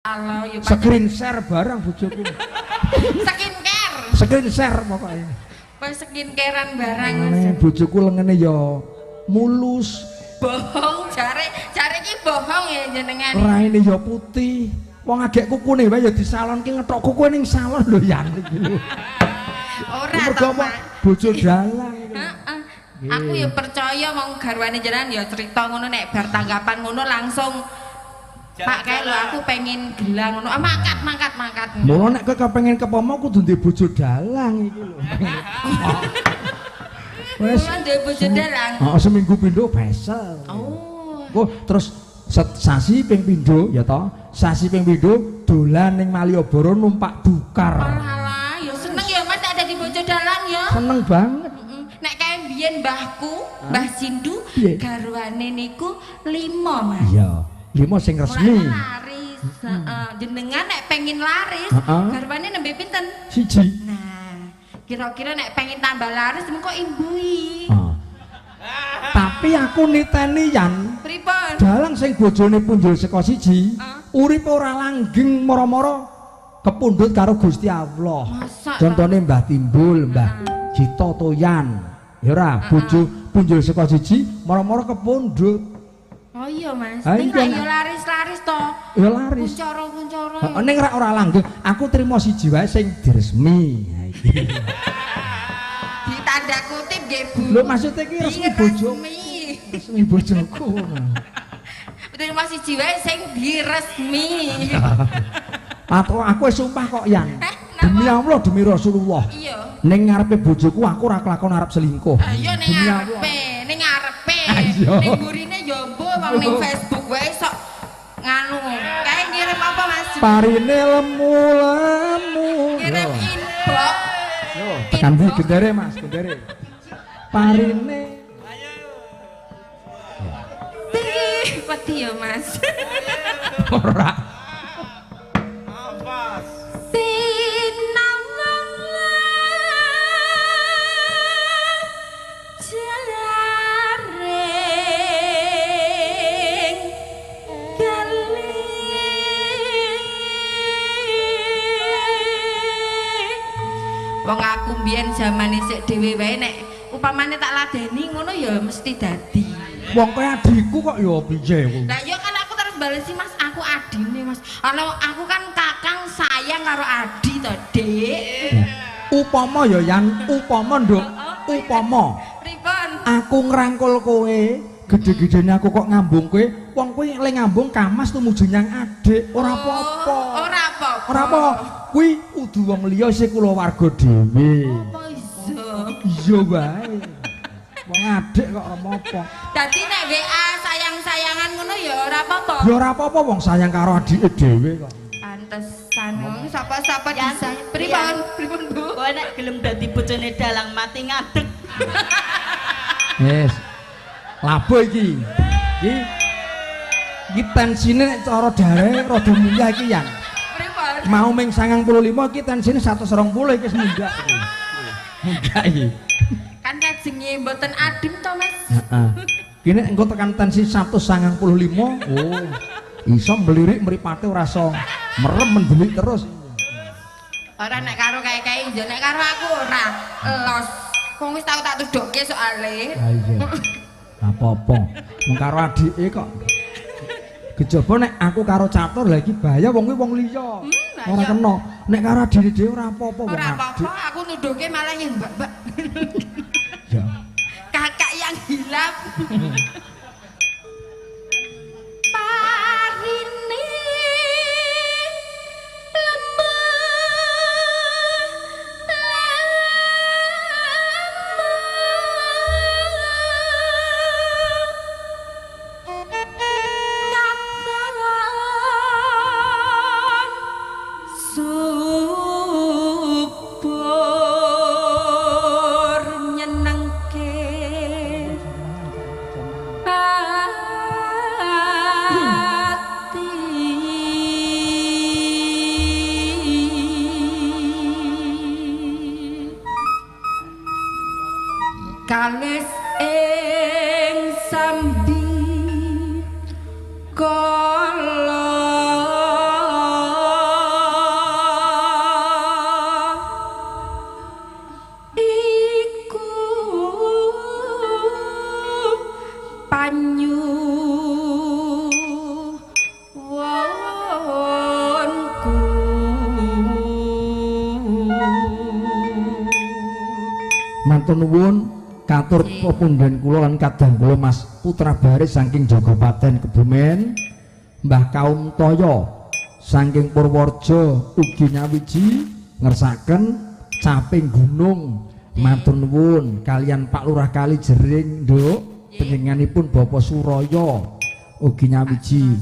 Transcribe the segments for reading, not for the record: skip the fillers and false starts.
Halo, ya screen share barang bojoku. Screen share pokoknya. Pas skincarean barang bojoku lengene ya mulus. Bohong, jare iki bohong ya jenengan. Raine ya putih. Wong agek kukune wae ya disalonke ngethok kuku ning salon lho ya iki lho. Ora to, Mas. Bojo dalang. Heeh. Aku ya percaya wong garwane jenengan ya cerita ngono nek bar tanggapan ngono langsung Pak kae lho aku pengen gelang ngono. Mangkat. Mula nek kowe kepengin kepomo kudu ndek bojo dalang iki lho. Wes ndek bojo dalang. Heeh, seminggu pindho besel. Oh, terus sasi ping pindho ya toh. Sasi ping pindho dolan ning Malioboro numpak dukar. Alah, ya seneng ya Mas ada di bojo dalang ya. Seneng banget. Nek kae mbiyen mbahku, Mbah Sindu garwane niku 5, Mas. Iya. 5 sing resmi. Laris, jenengan nek pengen laris, garwane nembe pinten? 1. Nah, kira-kira nek pengen tambah laris mengko imbui. Tapi aku niteni yan. Pripun? Dalang sing bojone punjul saka 1, uripe ora langgeng mara-mara kepundhut karo Gusti Allah. Contone Mbah Timbul, Mbah Jito Toyan. Ya ora, bojo punjul saka 1 mara-mara kepundhut. Oh iya Mas, ning ayo laris-laris to. Ya laris. Kuncara-kuncara. Heeh, ning ora langgeng, aku trimo 1 wae sing diresmi. Ha iki. Ditanda kutip nggih, Bu. Lho maksud iki resmi bojoku. Resmi bojoku. Trimo 1 wae sing diresmi. Aku wis sumpah kok Yan. Demi Allah, demi Rasulullah. Iya. Ning ngarepe bojoku aku ora kelakon arep selingkuh. Iya ning ngarepe, ning ngarepe. Ning gurine jombo wong ning Facebook wae sok nganu. Kae ngirim apa Mas? Parine lemu-lemu. Ngirim inbox. Yo, tekan ndi gendere Mas, gendere. Parine. Peti ya Mas. Ora. Wong aku mbiyen jaman isik dhewe wae nek upamane tak ladeni ngono ya mesti dadi. Wong kowe adikku kok ya piye kowe? Lah ya kan aku terus balesi Mas, aku adine Mas. Aku kan kakang sayang karo adi to, Dik. Upama ya Yan, upama Nduk. Upama. Pripun? Aku ngrangkul kowe, gede-gedene aku kok ngambung kowe, wong kowe le ngambung kamas tumuju nyang adik, ora apa-apa. Ora apa-apa. Ora apa. Kuwi kudu wong liya sing kulawarga dhewe. Apa iso? Iya wae. Wong adik kok ora apa-apa. Dadi nek WA sayang-sayangan ngono ya ora apa-apa. Ya ora apa-apa wong sayang karo adike dhewe kok. Pantesan wong sapa-sapa disayang. Pripun Bu? Kowe nek gelem dadi bojone dalang mati ngadeg. Yes. Labo iki. Iki tensine nek cara dare rada munggah iki Yan. Pripun? Mau ming 95 iki tensine 120 iki wis munggah iki. Munggah iki. Kan kajenge mboten adem to Mas. Heeh. Kene engko tekan tensi 195. Oh. Iso melirik mripate ora iso merem mendelik terus. Ora nek karo kae-kae yo nek karo aku ora los. Wong wis tau tak tudokke soalé. Ha iya. Apa-apa. Wong karo adike kok. Kejaba nek aku karo catur lagi bahaya wong kuwi wong liya. Ora kena. Nek karo adike dhewe ora apa-apa wong. Ora apa-apa, aku nuduhke malah yang mbak-mbak. Ya. Kakak yang hilaf. Parine kalis ing sambi kala Matur nuwun katur pepundhen kula lan kadang kula Mas Putra Baris saking Jogopaten Kebumen, Mbah Kaum Toyo saking Purworejo ugi nyawiji ngersaken caping gunung. Matur nuwun kalian Pak Lurah Kali Jering, Nduk, panjenenganipun Bapak Suraya ugi nyawiji.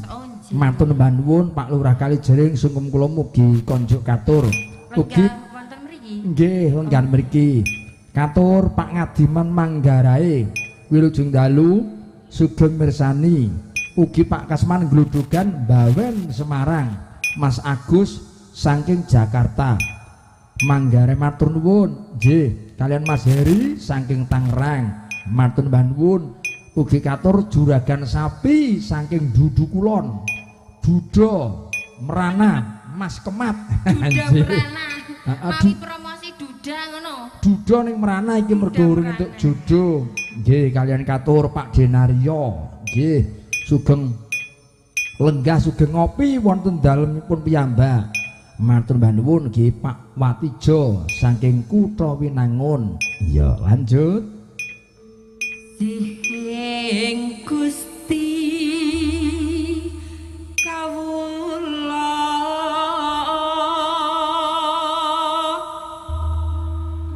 Matur nuwun Pak Lurah Kali Jering sungkem kula mugi konjuk katur. Ugi wonten mriki. Nggih, wonten mriki. Katur Pak Ngadiman Manggarae Wilujeng Dalu sugeng mirsani. Ugi Pak Kasman Gludhugan Bawen Semarang, Mas Agus saking Jakarta. Manggare matur nuwun. Nggih, kalian Mas Heri saking Tangerang. Matur nuwun. Ugi katur Juragan Sapi saking Dudu Kulon. Duda Merana Mas Kemat. Duda Merana. Mawi promosi Duda ngono. Duda ning Merana iki mergo urung entuk jodoh. Nggih, kalian katur Pak Denario. Nggih, sugeng lenggah sugeng ngopi wonten dalemipun piyambak. Matur nuwun nggih Pak Watijo saking Kutha Winangun. Ya, lanjut. Sing Gusti kawula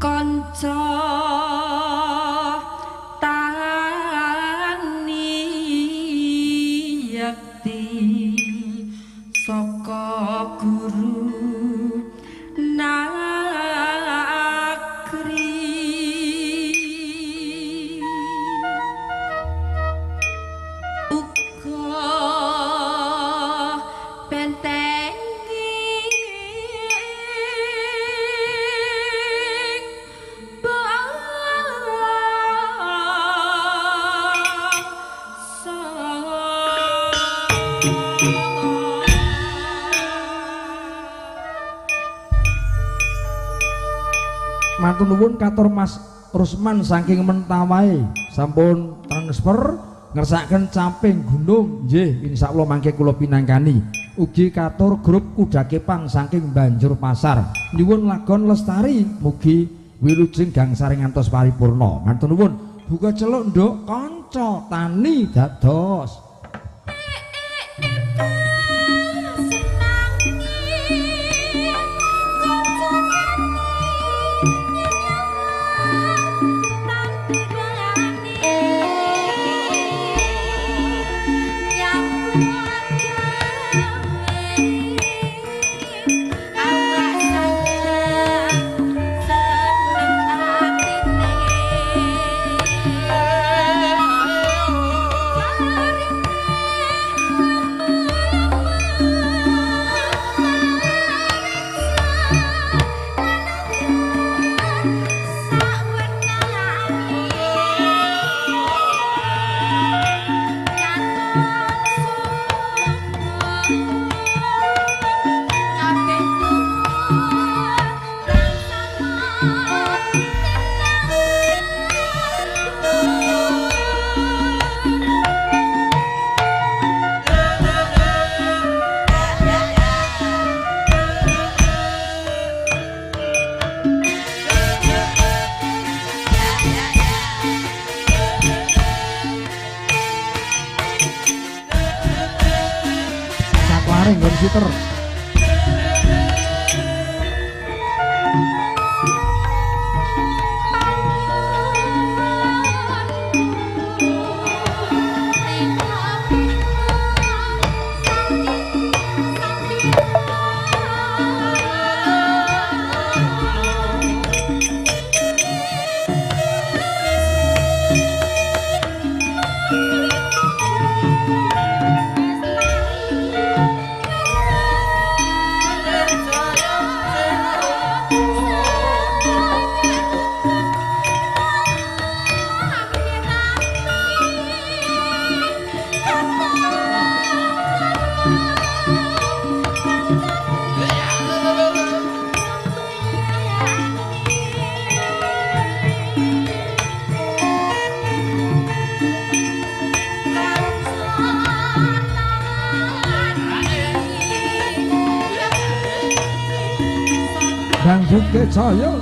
kanca tani yakti saka guru nagri uga bentengi Matur nuwun katur Mas Rusman saking Mentawai sampun transfer ngersaken caping gunung. Nggih, insyaallah mangke kula pinangkani. Ugi katur grup Kuda Kepang saking Banjurpasar nyuwun lagon lestari mugi wilujeng gangsari ngantos paripurna. Matur nuwun. Buka celuk nduk kanca tani dados. Komputer Bang Bukit Jaya.